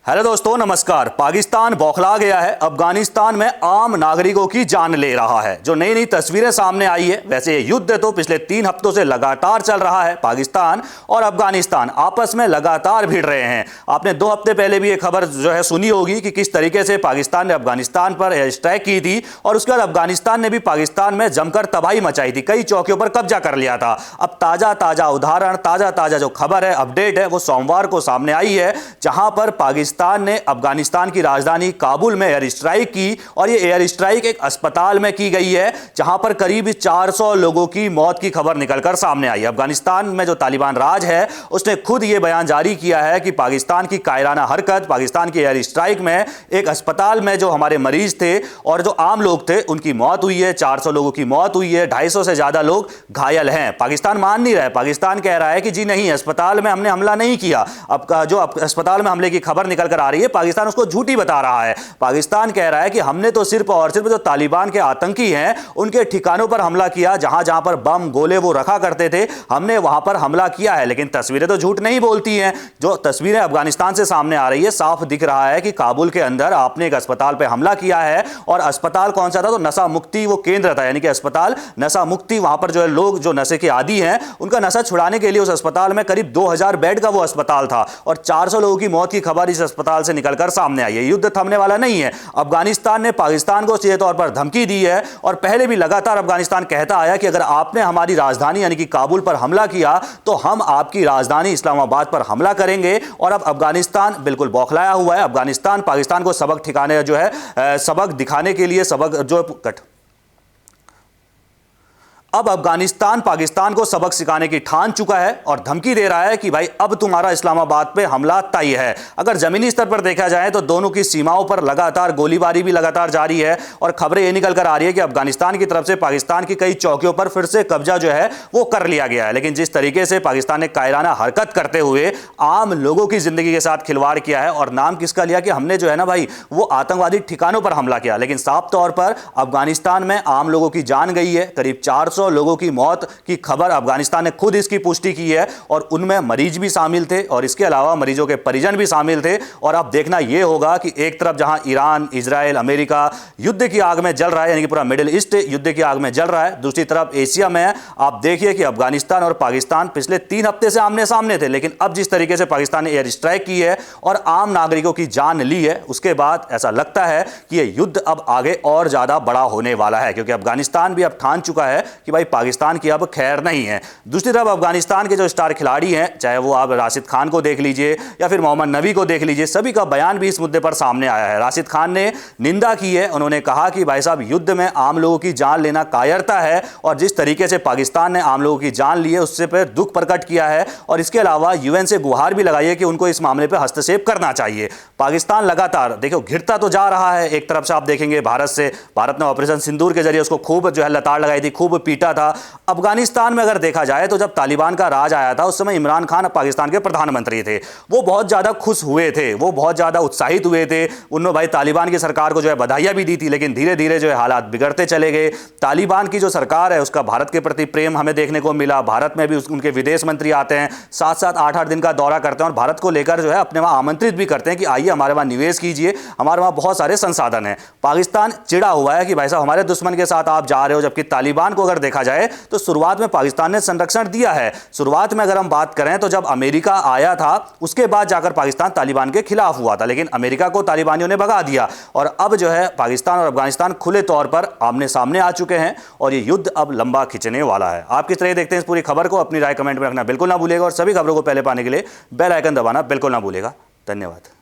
Hello दोस्तों, नमस्कार। पाकिस्तान बौखला गया है। अफगानिस्तान में आम नागरिकों की जान ले रहा है। जो नई नई तस्वीरें सामने आई है, वैसे ये युद्ध तो पिछले 3 हफ्तों से लगातार चल रहा है। पाकिस्तान और अफगानिस्तान आपस में लगातार भिड़ रहे हैं। आपने 2 हफ्ते पहले भी ये खबर जो है सुनी होगी कि किस तरीके से पाकिस्तान ने अफगानिस्तान पर एयर स्ट्राइक की थी और उसके बाद अफगानिस्तान ने भी पाकिस्तान में जमकर तबाही मचाई थी, कई चौकियों पर कब्जा कर लिया था। अब ताजा उदाहरण, ताजा जो खबर है, अपडेट है, वो सोमवार को सामने आई है, जहां पर पाकिस्तान ने अफगानिस्तान की राजधानी काबुल में एयर स्ट्राइक की। और ये एयर स्ट्राइक एक अस्पताल में की गई है, जहां पर करीब 400 लोगों की मौत की खबर निकलकर सामने आई। अफगानिस्तान में जो तालिबान राज है, उसने खुद ये बयान जारी किया है कि पाकिस्तान की कायराना हरकत, पाकिस्तान की एयर स्ट्राइक में एक अस्पताल में जो हमारे मरीज थे और जो आम लोग थे, उनकी मौत हुई है। 400 लोगों की मौत हुई है, 250 से ज्यादा लोग घायल हैं। पाकिस्तान मान नहीं रहा है। पाकिस्तान कह रहा है कि जी नहीं, अस्पताल में हमने हमला नहीं किया। अब जो अस्पताल में हमले की खबर निकल कर आ रही है, पाकिस्तान उसको झूठी बता रहा है। पाकिस्तान कह रहा है कि हमने तो सिर्फ और सिर्फ जो तालिबान के आतंकी हैं, उनके ठिकानों पर हमला किया, जहां जहां पर बम गोले वो रखा करते थे, हमने वहां पर हमला किया है। लेकिन तस्वीरें तो झूठ नहीं बोलती हैं। जो तस्वीरें अफगानिस्तान से सामने आ रही है, साफ दिख रहा है कि काबुल के अंदर आपने एक अस्पताल पर हमला किया है। और अस्पताल कौन सा था? तो नशा मुक्ति वो केंद्र था, यानी कि अस्पताल नशा मुक्ति। वहां पर जो है लोग जो नशे के आदी हैं, उनका नशा छुड़ाने के लिए उस अस्पताल में करीब 2000 बेड का वो अस्पताल था और 400 लोगों की मौत की खबर इस अस्पताल से निकलकर सामने आई है। युद्ध थमने वाला नहीं है। अफगानिस्तान ने पाकिस्तान को सीधे तौर पर धमकी दी है और पहले भी लगातार अफगानिस्तान कहता आया कि अगर आपने हमारी राजधानी यानी कि काबुल पर हमला किया तो हम आपकी राजधानी इस्लामाबाद पर हमला करेंगे। और अब अफगानिस्तान बिल्कुल बौखलाया हुआ है। अफगानिस्तान पाकिस्तान को सबक ठिकाने जो है सबक दिखाने के लिए अब अफगानिस्तान पाकिस्तान को सबक सिखाने की ठान चुका है और धमकी दे रहा है कि भाई अब तुम्हारा इस्लामाबाद पे हमला तय है। अगर जमीनी स्तर पर देखा जाए तो दोनों की सीमाओं पर लगातार गोलीबारी भी लगातार जारी है और खबरें ये निकल कर आ रही है कि अफगानिस्तान की तरफ से पाकिस्तान की कई चौकियों पर फिर से कब्जा जो है वो कर लिया गया है। लेकिन जिस तरीके से पाकिस्तान ने कायराना हरकत करते हुए आम लोगों की जिंदगी के साथ खिलवाड़ किया है और नाम किसका लिया कि हमने जो है ना भाई वो आतंकवादी ठिकानों पर हमला किया, लेकिन साफ तौर पर अफगानिस्तान में आम लोगों की जान गई है। करीब 400 लोगों की मौत की खबर अफगानिस्तान ने खुद इसकी पुष्टि की है और उनमें मरीज भी शामिल थे और इसके अलावा मरीजों के परिजन भी शामिल थे। और अब देखना यह होगा कि एक तरफ जहां ईरान, इजराइल, अमेरिका युद्ध की आग में जल रहा है, यानी कि पूरा मिडिल ईस्ट युद्ध की आग में जल रहा है, दूसरी तरफ एशिया में आप देखिए कि अफगानिस्तान और पाकिस्तान पिछले 3 हफ्ते से आमने सामने थे। लेकिन अब जिस तरीके से पाकिस्तान ने एयर स्ट्राइक की है और आम नागरिकों की जान ली है, उसके बाद ऐसा लगता है कि यह युद्ध अब आगे और ज्यादा बड़ा होने वाला है, क्योंकि अफगानिस्तान भी अब ठान चुका है कि भाई पाकिस्तान की अब खैर नहीं है। दूसरी तरफ अफगानिस्तान के जो स्टार खिलाड़ी हैं, चाहे वो आप राशिद खान को देख लीजिए या फिर मोहम्मद नबी को देख लीजिए, सभी का बयान भी इस मुद्दे पर सामने आया है। राशिद खान ने निंदा की है। उन्होंने कहा कि भाई साहब, युद्ध में आम लोगों की जान लेना कायरता है और जिस तरीके से पाकिस्तान ने आम लोगों की जान ली है उससे पर दुख प्रकट किया है और इसके अलावा यूएन से गुहार भी लगाई है कि उनको इस मामले पर हस्तक्षेप करना चाहिए। पाकिस्तान लगातार देखो घिरता तो जा रहा है। एक तरफ से आप देखेंगे भारत ने ऑपरेशन सिंदूर के जरिए उसको खूब जो है लताड़ लगाई थी, खूब पीटा था। अफगानिस्तान में अगर देखा जाए तो जब तालिबान का राज आया था, उस समय इमरान खान पाकिस्तान के प्रधानमंत्री थे। वो बहुत ज्यादा खुश हुए थे, वो बहुत ज्यादा उत्साहित हुए थे। उन्होंने भाई तालिबान की सरकार को जो है बधाइयां भी दी थी। लेकिन धीरे धीरे जो है हालात बिगड़ते चले गए। तालिबान की जो सरकार है उसका भारत के प्रति प्रेम हमें देखने को मिला। भारत में भी उनके विदेश मंत्री आते हैं, 7-7, 8-8 दिन का दौरा करते हैं और भारत को लेकर जो है अपने वहां आमंत्रित भी करते हैं कि आइए हमारे वहां निवेश कीजिए, हमारे वहां बहुत सारे संसाधन हैं। पाकिस्तान चिड़ा हुआ है कि भाई साहब हमारे दुश्मन के साथ आप जा रहे हो, जबकि तालिबान को अगर देखा जाए तो शुरुआत में पाकिस्तान ने संरक्षण दिया है। शुरुआत में अगर हम बात करें तो जब अमेरिका आया था उसके बाद जाकर पाकिस्तान तालिबान के खिलाफ हुआ था, लेकिन अमेरिका को तालिबानियों ने भगा दिया और अब जो है पाकिस्तान और अफगानिस्तान खुले तौर पर आमने सामने आ चुके हैं और ये युद्ध अब लंबा खिंचने वाला है। आप किस तरह देखते हैं इस पूरी खबर को? अपनी राय कमेंट में रखना बिल्कुल ना भूलिएगा और सभी खबरों को पहले पाने के लिए बेल आइकन दबाना बिल्कुल ना भूलिएगा। धन्यवाद।